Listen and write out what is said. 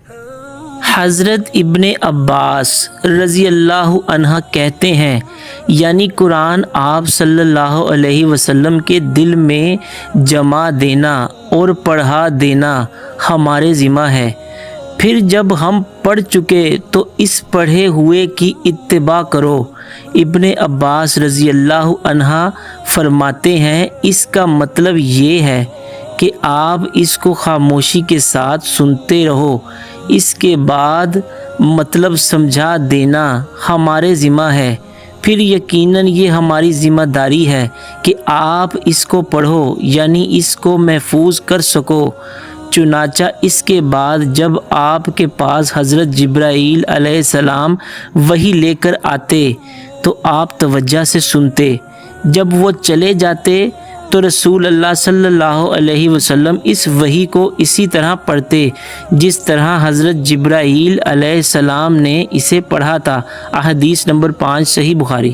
حضرت ابن عباس رضی اللہ عنہ کہتے ہیں، یعنی قرآن آپ صلی اللہ علیہ وسلم کے دل میں جما دینا اور پڑھا دینا ہمارے ذمہ ہے۔ پھر جب ہم پڑھ چکے تو اس پڑھے ہوئے کی اتباع کرو۔ ابن عباس رضی اللہ عنہ فرماتے ہیں، اس کا مطلب یہ ہے کہ آپ اس کو خاموشی کے ساتھ سنتے رہو، اس کے بعد مطلب سمجھا دینا ہمارے ذمہ ہے۔ پھر یقیناً یہ ہماری ذمہ داری ہے کہ آپ اس کو پڑھو، یعنی اس کو محفوظ کر سکو۔ چنانچہ اس کے بعد جب آپ کے پاس حضرت جبرائیل علیہ السلام وحی لے کر آتے تو آپ توجہ سے سنتے۔ جب وہ چلے جاتے تو رسول اللہ صلی اللہ علیہ وسلم اس وحی کو اسی طرح پڑھتے جس طرح حضرت جبرائیل علیہ السلام نے اسے پڑھا تھا۔ احادیث نمبر 5 صحیح بخاری۔